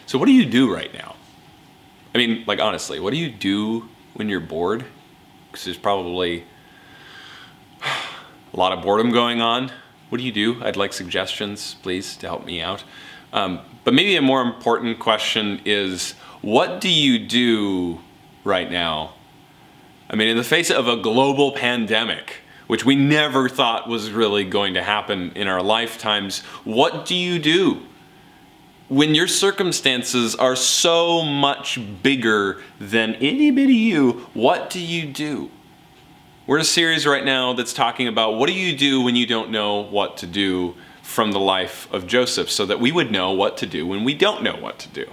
So what do you do right now? I mean, like, honestly, what do you do when you're bored? Because there's probably a lot of boredom going on. What do you do? I'd like suggestions, please, to help me out. But maybe a more important question is, what do you do right now? I mean, in the face of a global pandemic, which we never thought was really going to happen in our lifetimes, what do you do? When your circumstances are so much bigger than itty bitty you, what do you do? We're in a series right now that's talking about what do you do when you don't know what to do from the life of Joseph, so that we would know what to do when we don't know what to do.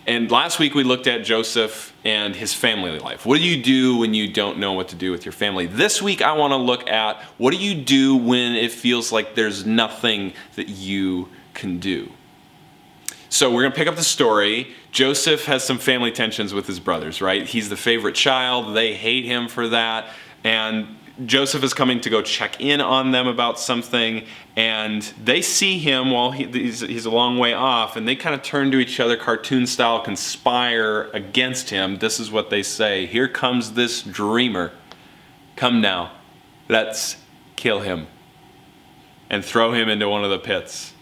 And last week we looked at Joseph and his family life. What do you do when you don't know what to do with your family? This week I want to look at what do you do when it feels like there's nothing that you can do. So we're going to pick up the story. Joseph has some family tensions with his brothers, right? He's the favorite child. They hate him for that. And Joseph is coming to go check in on them about something. And they see him while he's a long way off. And they kind of turn to each other, cartoon style, conspire against him. This is what they say. Here comes this dreamer. Come now, let's kill him and throw him into one of the pits.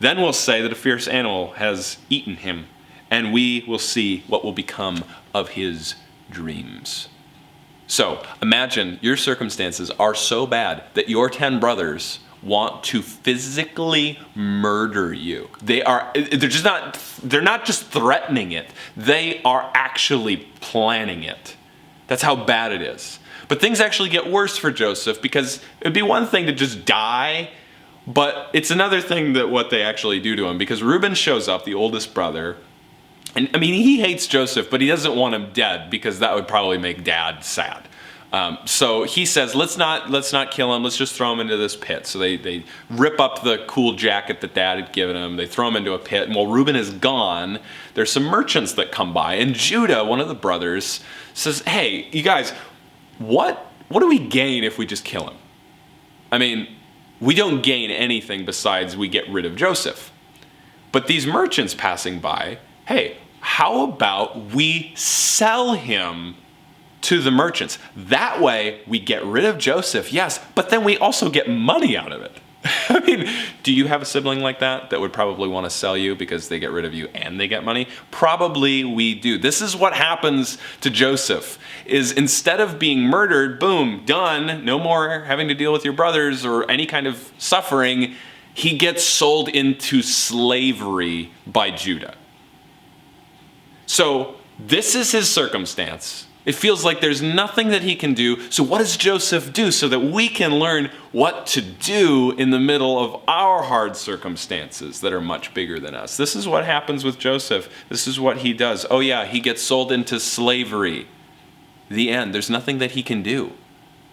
Then we'll say that a fierce animal has eaten him, and we will see what will become of his dreams. So imagine your circumstances are so bad that your 10 brothers want to physically murder you. They're not just threatening it, they are actually planning it. That's how bad it is. But things actually get worse for Joseph, because it'd be one thing to just die, but it's another thing that what they actually do to him, because Reuben shows up, the oldest brother, and I mean, he hates Joseph, but he doesn't want him dead, because that would probably make Dad sad. So he says, let's not kill him, let's just throw him into this pit. So they rip up the cool jacket that Dad had given him, they throw him into a pit, and while Reuben is gone, there's some merchants that come by, and Judah, one of the brothers, says, hey, you guys, what do we gain if we just kill him? I mean, we don't gain anything besides we get rid of Joseph. But these merchants passing by, hey, how about we sell him to the merchants? That way we get rid of Joseph, yes, but then we also get money out of it. I mean, do you have a sibling like that would probably want to sell you because they get rid of you and they get money? Probably we do. This is what happens to Joseph, is instead of being murdered, boom, done, no more having to deal with your brothers or any kind of suffering, he gets sold into slavery by Judah. So this is his circumstance. It feels like there's nothing that he can do. So what does Joseph do so that we can learn what to do in the middle of our hard circumstances that are much bigger than us? This is what happens with Joseph. This is what he does. Oh yeah, he gets sold into slavery. The end. There's nothing that he can do.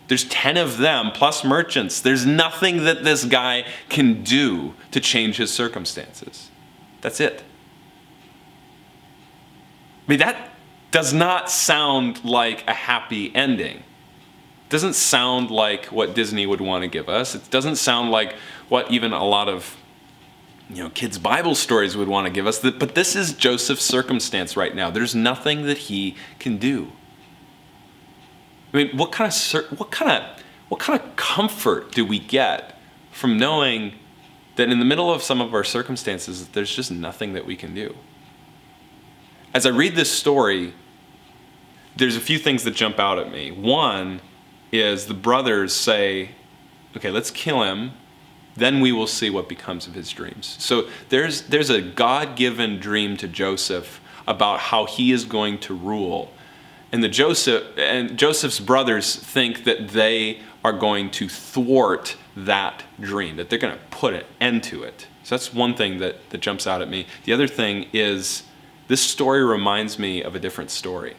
There's 10 of them plus merchants. There's nothing that this guy can do to change his circumstances. That's it. I mean, that does not sound like a happy ending. It doesn't sound like what Disney would want to give us. It doesn't sound like what even a lot of kids' Bible stories would want to give us. But this is Joseph's circumstance right now. There's nothing that he can do. I mean, what kind of comfort do we get from knowing that in the middle of some of our circumstances, there's just nothing that we can do? As I read this story, there's a few things that jump out at me. One is the brothers say, okay, let's kill him, then we will see what becomes of his dreams. So there's a God-given dream to Joseph about how he is going to rule. And Joseph's brothers think that they are going to thwart that dream, that they're going to put an end to it. So that's one thing that jumps out at me. The other thing is, this story reminds me of a different story.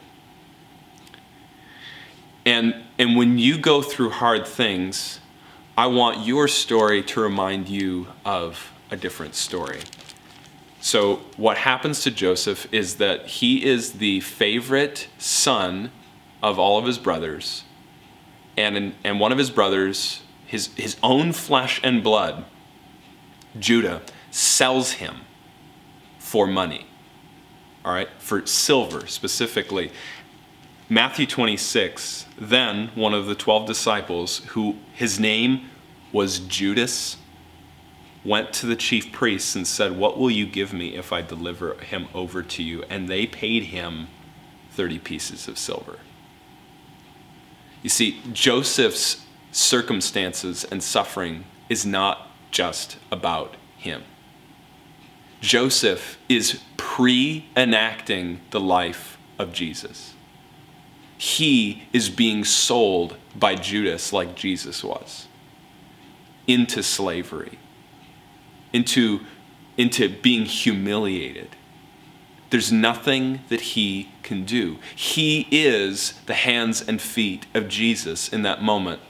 And when you go through hard things, I want your story to remind you of a different story. So what happens to Joseph is that he is the favorite son of all of his brothers. And one of his brothers, his own flesh and blood, Judah, sells him for money. all right, for silver specifically. Matthew 26, then one of the 12 disciples, who his name was Judas, went to the chief priests and said, "What will you give me if I deliver him over to you?" And they paid him 30 pieces of silver. You see, Joseph's circumstances and suffering is not just about him. Joseph is pre-enacting the life of Jesus. He is being sold by Judas, like Jesus was, into slavery, into being humiliated. There's nothing that he can do. He is the hands and feet of Jesus in that moment.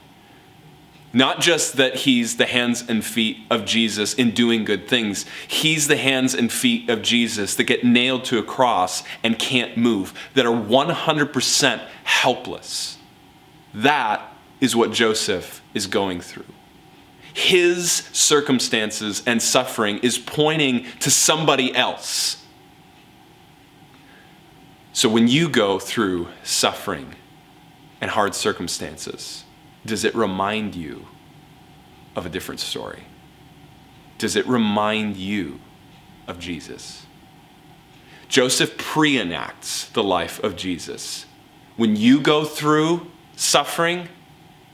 Not just that he's the hands and feet of Jesus in doing good things. He's the hands and feet of Jesus that get nailed to a cross and can't move, that are 100% helpless. That is what Joseph is going through. His circumstances and suffering is pointing to somebody else. So when you go through suffering and hard circumstances, does it remind you of a different story? Does it remind you of Jesus? Joseph pre-enacts the life of Jesus. When you go through suffering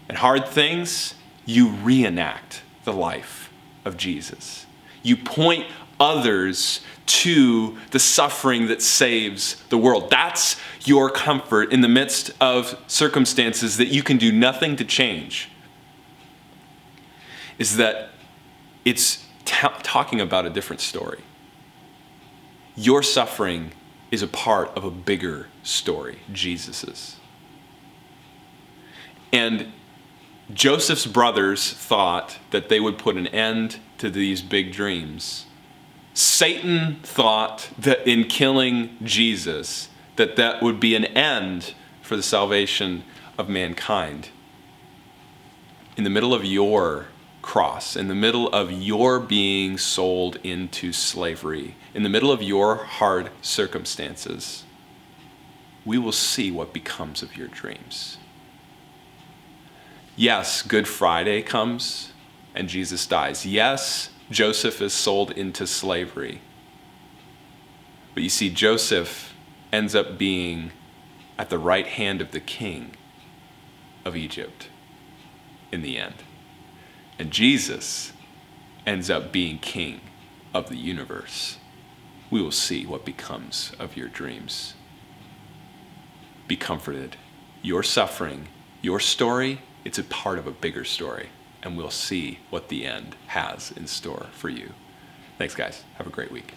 and hard things, you reenact the life of Jesus. You point others to the suffering that saves the world. That's your comfort in the midst of circumstances that you can do nothing to change. Is that it's talking about a different story. Your suffering is a part of a bigger story, Jesus's. And Joseph's brothers thought that they would put an end to these big dreams. Satan thought that in killing Jesus, that would be an end for the salvation of mankind. In the middle of your cross, in the middle of your being sold into slavery, in the middle of your hard circumstances, we will see what becomes of your dreams. Yes, Good Friday comes and Jesus dies. Yes, Joseph is sold into slavery. But you see, Joseph ends up being at the right hand of the king of Egypt in the end. And Jesus ends up being king of the universe. We will see what becomes of your dreams. Be comforted. Your suffering, your story, it's a part of a bigger story. And we'll see what the end has in store for you. Thanks, guys. Have a great week.